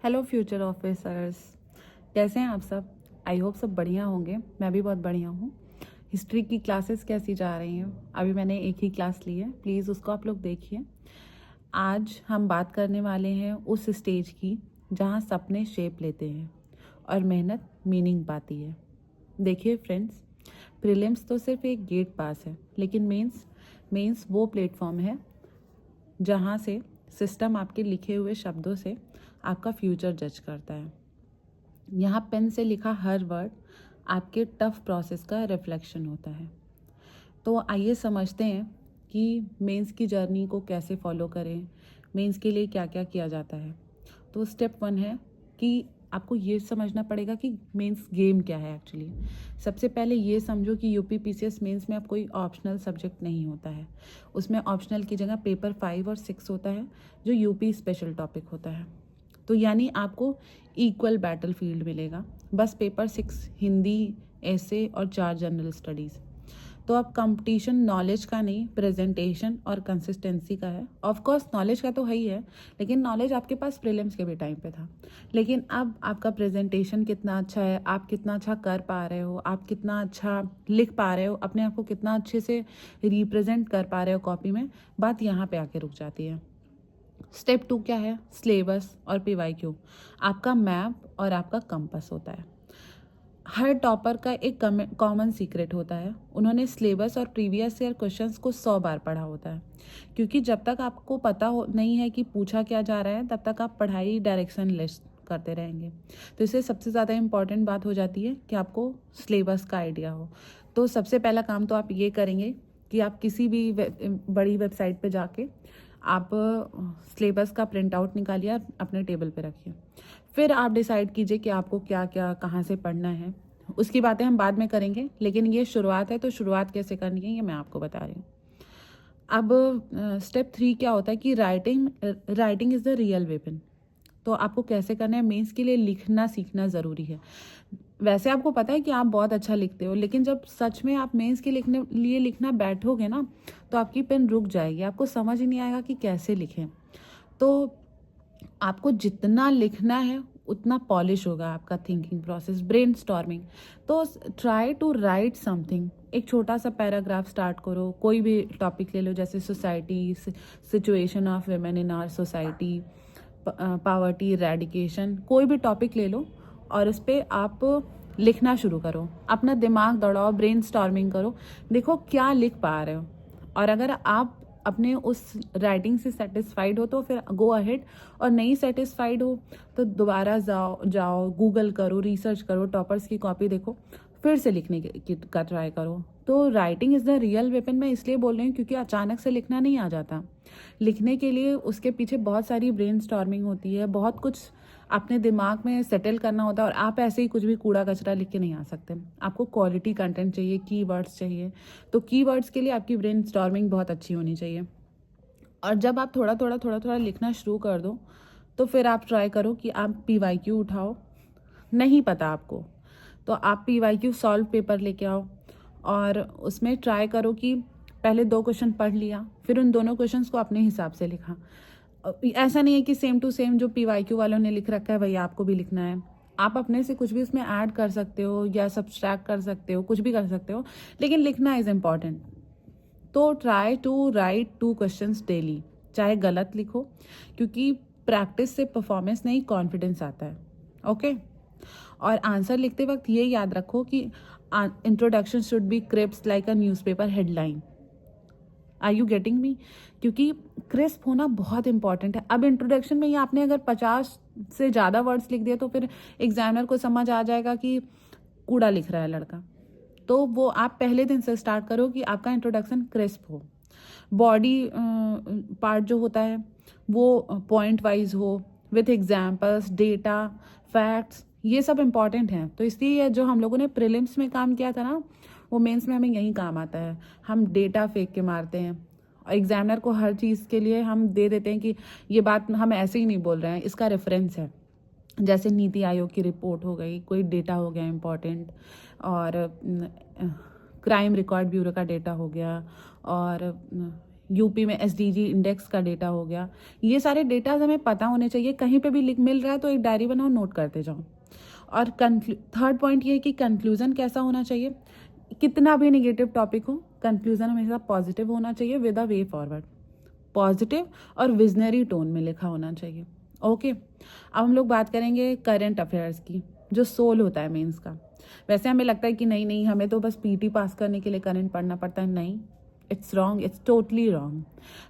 Hello future officers, कैसे हैं आप सब। आई होप सब बढ़िया होंगे। मैं भी बहुत बढ़िया हूँ। हिस्ट्री की क्लासेस कैसी जा रही हैं? अभी मैंने एक ही क्लास ली है, प्लीज़ उसको आप लोग देखिए। आज हम बात करने वाले हैं उस स्टेज की जहाँ सपने शेप लेते हैं और मेहनत मीनिंग पाती है। देखिए फ्रेंड्स, प्रीलिम्स तो सिर्फ एक गेट पास है, लेकिन मेंस वो प्लेटफॉर्म है जहाँ से सिस्टम आपके लिखे हुए शब्दों से आपका फ्यूचर जज करता है। यहाँ पेन से लिखा हर वर्ड आपके टफ प्रोसेस का रिफ्लेक्शन होता है। तो आइए समझते हैं कि मेंस की जर्नी को कैसे फॉलो करें, मेंस के लिए क्या क्या किया जाता है। तो स्टेप 1 है कि आपको ये समझना पड़ेगा कि मेंस गेम क्या है एक्चुअली। सबसे पहले ये समझो कि यूपी पीसीएस मेंस में अब कोई ऑप्शनल सब्जेक्ट नहीं होता है। उसमें ऑप्शनल की जगह पेपर 5 और 6 होता है, जो यूपी स्पेशल टॉपिक होता है। तो यानी आपको इक्वल बैटल फील्ड मिलेगा, बस पेपर 6 हिंदी, ऐसे और 4 जनरल स्टडीज़। तो अब कंपटीशन नॉलेज का नहीं, प्रेजेंटेशन और कंसिस्टेंसी का है। ऑफ कोर्स नॉलेज का तो है ही है, लेकिन नॉलेज आपके पास प्रीलिम्स के भी टाइम पे था। लेकिन अब आपका प्रेजेंटेशन कितना अच्छा है, आप कितना अच्छा कर पा रहे हो, आप कितना अच्छा लिख पा रहे हो, अपने आप को कितना अच्छे से रिप्रेजेंट कर पा रहे हो कॉपी में, बात यहाँ पे आके रुक जाती है। स्टेप 2 क्या है? सिलेबस और पीवाईक्यू, आपका मैप और आपका कंपास होता है। हर टॉपर का एक कॉमन सीक्रेट होता है, उन्होंने सिलेबस और प्रीवियस ईयर क्वेश्चंस को 100 बार पढ़ा होता है। क्योंकि जब तक आपको पता नहीं है कि पूछा क्या जा रहा है, तब तक आप पढ़ाई डायरेक्शन लेस करते रहेंगे। तो इससे सबसे ज़्यादा इम्पॉर्टेंट बात हो जाती है कि आपको सिलेबस का आइडिया हो। तो सबसे पहला काम तो आप ये करेंगे कि आप किसी भी बड़ी वेबसाइट पे जाके आप सिलेबस का प्रिंट आउट निकालिए, अपने टेबल पे रखिए। फिर आप डिसाइड कीजिए कि आपको क्या क्या कहाँ से पढ़ना है। उसकी बातें हम बाद में करेंगे, लेकिन ये शुरुआत है, तो शुरुआत कैसे करनी है ये मैं आपको बता रही हूँ। अब स्टेप 3 क्या होता है कि writing is the real weapon. तो आपको कैसे करना है? मेंस के लिए लिखना सीखना ज़रूरी है। वैसे आपको पता है कि आप बहुत अच्छा लिखते हो, लेकिन जब सच में आप मेंस के लिखना बैठोगे ना, तो आपकी पेन रुक जाएगी, आपको समझ ही नहीं आएगा कि कैसे लिखें। तो आपको जितना लिखना है उतना पॉलिश होगा आपका थिंकिंग प्रोसेस, ब्रेनस्टॉर्मिंग। तो ट्राई टू राइट समथिंग। एक छोटा सा पैराग्राफ स्टार्ट करो, कोई भी टॉपिक ले लो, जैसे society, situation of women in our society, poverty eradication, कोई भी टॉपिक ले लो और उस पर आप लिखना शुरू करो। अपना दिमाग दौड़ाओ, ब्रेनस्टॉर्मिंग करो, देखो क्या लिख पा रहे हो। और अगर आप अपने उस राइटिंग से सेटिस्फाइड हो तो फिर गो अहेड, और नहीं सेटिस्फाइड हो तो दोबारा जाओ गूगल करो, रिसर्च करो, टॉपर्स की कॉपी देखो, फिर से लिखने का ट्राई करो। तो writing is the real weapon मैं इसलिए बोल रही हूँ क्योंकि अचानक से लिखना नहीं आ जाता। लिखने के लिए उसके पीछे बहुत सारी ब्रेनस्टॉर्मिंग होती है, बहुत कुछ अपने दिमाग में सेटल करना होता है, और आप ऐसे ही कुछ भी कूड़ा कचरा लिख के नहीं आ सकते। आपको क्वालिटी कंटेंट चाहिए, कीवर्ड्स चाहिए। तो कीवर्ड्स के लिए आपकी ब्रेनस्टॉर्मिंग बहुत अच्छी होनी चाहिए। और जब आप थोड़ा थोड़ा लिखना शुरू कर दो, तो फिर आप ट्राई करो कि आप पीवाईक्यू उठाओ। नहीं पता आपको तो आप पीवाईक्यू सॉल्व पेपर लेके आओ, और उसमें ट्राई करो कि पहले 2 क्वेश्चन पढ़ लिया, फिर उन दोनों क्वेश्चंस को अपने हिसाब से लिखा। ऐसा नहीं है कि सेम टू सेम जो पीवाईक्यू वालों ने लिख रखा है वही आपको भी लिखना है। आप अपने से कुछ भी उसमें ऐड कर सकते हो या सब्सट्रैक्ट कर सकते हो, कुछ भी कर सकते हो, लेकिन लिखना इज़ इम्पॉर्टेंट। तो try to write 2 questions daily, चाहे गलत लिखो, क्योंकि प्रैक्टिस से परफॉर्मेंस नहीं, कॉन्फिडेंस आता है। ओके। और आंसर लिखते वक्त ये याद रखो कि introduction should be crisp like a newspaper headline. Are you getting me? क्योंकि क्रिस्प होना बहुत इंपॉर्टेंट है। अब इंट्रोडक्शन में ही आपने अगर 50 से ज़्यादा वर्ड्स लिख दिए तो फिर एग्जामिनर को समझ आ जाएगा कि कूड़ा लिख रहा है लड़का। तो वो आप पहले दिन से स्टार्ट करो कि आपका इंट्रोडक्शन क्रिस्प हो। बॉडी पार्ट जो होता है वो पॉइंट वाइज हो, विथ एग्जाम्पल्स, डेटा, फैक्ट्स, ये सब इम्पॉर्टेंट हैं। तो इसलिए जो हम लोगों ने प्रीलिम्स में काम किया था ना, वो मेंस में हमें यही काम आता है। हम डेटा फेंक के मारते हैं, और एग्जामिनर को हर चीज़ के लिए हम दे देते हैं कि ये बात हम ऐसे ही नहीं बोल रहे हैं, इसका रेफरेंस है। जैसे नीति आयोग की रिपोर्ट हो गई, कोई डेटा हो गया इम्पॉर्टेंट, और क्राइम रिकॉर्ड ब्यूरो का डेटा हो गया, और यूपी में एसडीजी इंडेक्स का डेटा हो गया, ये सारे डेटाज हमें पता होने चाहिए। कहीं पे भी लिख मिल रहा है तो एक डायरी बनाओ, नोट करते जाओ। और थर्ड पॉइंट ये है कि कंक्लूजन कैसा होना चाहिए। कितना भी नेगेटिव टॉपिक हो, कंक्लूजन हमेशा पॉजिटिव होना चाहिए with a way forward. Positive और विजनरी टोन में लिखा होना चाहिए। ओके, अब हम लोग बात करेंगे करंट अफेयर्स की, जो सोल होता है मेंस का। वैसे हमें लगता है कि नहीं नहीं, हमें तो बस पीटी पास करने के लिए करंट पढ़ना पड़ता है। नहीं, it's wrong, it's totally wrong.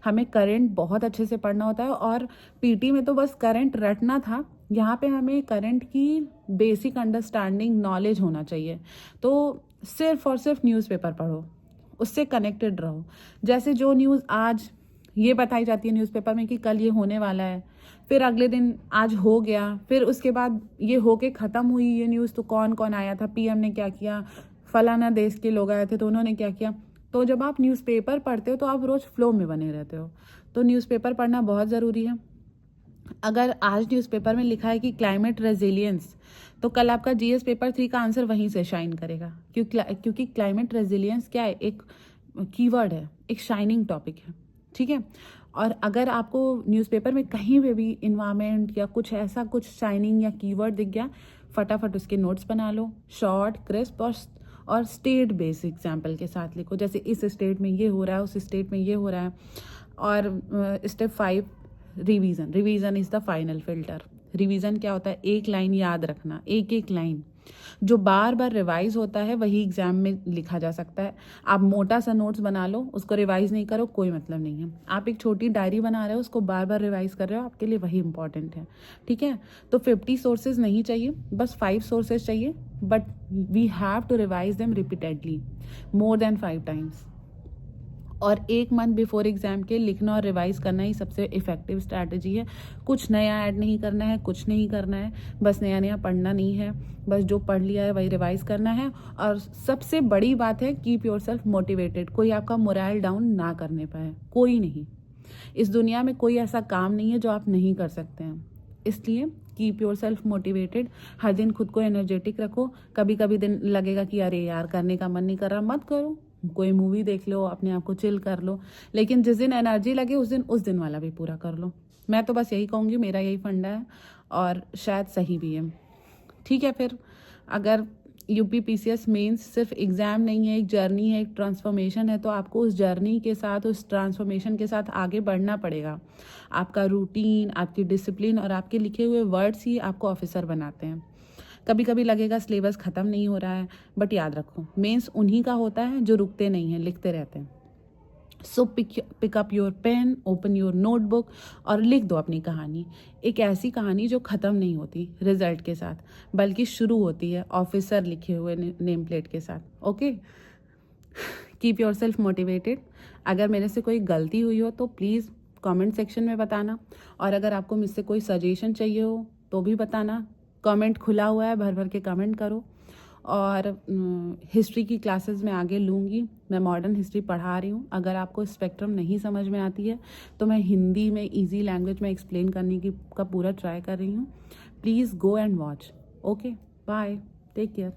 हमें करंट बहुत अच्छे से पढ़ना होता है, और पीटी में तो बस करंट रटना था, यहाँ पे हमें करंट की बेसिक अंडरस्टैंडिंग नॉलेज होना चाहिए। तो सिर्फ और सिर्फ न्यूज़पेपर पढ़ो, उससे कनेक्टेड रहो। जैसे जो न्यूज़ आज ये बताई जाती है न्यूज़पेपर में कि कल ये होने वाला है, फिर अगले दिन आज हो गया, फिर उसके बाद ये होके ख़त्म हुई ये न्यूज़, तो कौन कौन आया था, पीएम ने क्या किया, फलाना देश के लोग आए थे तो उन्होंने क्या किया। तो जब आप न्यूज़पेपर पढ़ते हो तो आप रोज़ फ्लो में बने रहते हो। तो न्यूज़पेपर पढ़ना बहुत ज़रूरी है। अगर आज न्यूज़पेपर में लिखा है कि क्लाइमेट रेजिलियंस, तो कल आपका जीएस पेपर 3 का आंसर वहीं से शाइन करेगा, क्योंकि क्लाइमेट रेजिलियंस क्या है, एक कीवर्ड है, एक शाइनिंग टॉपिक है। ठीक है, और अगर आपको न्यूज़पेपर में कहीं पे भी इन्वायरमेंट या कुछ ऐसा कुछ शाइनिंग या कीवर्ड दिख गया, फटाफट उसके नोट्स बना लो, शॉर्ट क्रिस्प और स्टेट बेस्ड एग्जाम्पल के साथ लिखो। जैसे इस स्टेट में ये हो रहा है, उस स्टेट में ये हो रहा है। और step 5, revision. Revision is the final filter. Revision क्या होता है, एक लाइन याद रखना, एक एक लाइन जो बार बार रिवाइज होता है वही एग्जाम में लिखा जा सकता है। आप मोटा सा नोट्स बना लो, उसको रिवाइज नहीं करो, कोई मतलब नहीं है। आप एक छोटी डायरी बना रहे हो, उसको बार बार रिवाइज कर रहे हो, आपके लिए वही इंपॉर्टेंट है। ठीक है, तो 50 सोर्सेज नहीं चाहिए, बस 5 सोर्सेज चाहिए, but we have to revise them repeatedly more than 5 times. और 1 मंथ बिफोर एग्जाम के लिखना और रिवाइज करना ही सबसे इफेक्टिव स्ट्रैटेजी है। कुछ नया ऐड नहीं करना है, कुछ नहीं करना है, बस नया नया पढ़ना नहीं है, बस जो पढ़ लिया है वही रिवाइज करना है। और सबसे बड़ी बात है, कीप योरसेल्फ मोटिवेटेड। कोई आपका मोरल डाउन ना करने पाए, कोई नहीं। इस दुनिया में कोई ऐसा काम नहीं है जो आप नहीं कर सकते हैं, इसलिए कीप योर सेल्फ मोटिवेटेड। हर दिन खुद को एनर्जेटिक रखो। कभी कभी दिन लगेगा कि अरे यार करने का मन नहीं कर रहा, मत करो, कोई मूवी देख लो, अपने आप को चिल कर लो, लेकिन जिस दिन एनर्जी लगे उस दिन वाला भी पूरा कर लो। मैं तो बस यही कहूँगी, मेरा यही फंडा है और शायद सही भी है। ठीक है, फिर अगर यूपी पीसीएस मेंस सिर्फ एग्ज़ाम नहीं है, एक जर्नी है, एक ट्रांसफॉर्मेशन है, तो आपको उस जर्नी के साथ, उस ट्रांसफॉर्मेशन के साथ आगे बढ़ना पड़ेगा। आपका रूटीन, आपकी डिसिप्लिन और आपके लिखे हुए वर्ड्स ही आपको ऑफिसर बनाते हैं। कभी कभी लगेगा सिलेबस ख़त्म नहीं हो रहा है, बट याद रखो मेंस उन्हीं का होता है जो रुकते नहीं हैं, लिखते रहते हैं। So pick up your pen, open your notebook और लिख दो अपनी कहानी। एक ऐसी कहानी जो ख़त्म नहीं होती रिजल्ट के साथ, बल्कि शुरू होती है ऑफिसर लिखे हुए नेम प्लेट के साथ। Okay, keep your self motivated. अगर मेरे से कोई गलती हुई हो तो प्लीज़ कमेंट सेक्शन में बताना, और अगर आपको मुझसे कोई सजेशन चाहिए हो तो भी बताना। कमेंट खुला हुआ है, भर भर के कमेंट करो। और हिस्ट्री की क्लासेस में आगे लूँगी, मैं मॉडर्न हिस्ट्री पढ़ा रही हूँ। अगर आपको स्पेक्ट्रम नहीं समझ में आती है तो मैं हिंदी में इजी लैंग्वेज में एक्सप्लेन करने का पूरा ट्राई कर रही हूँ। Please go and watch. Okay, bye, take care.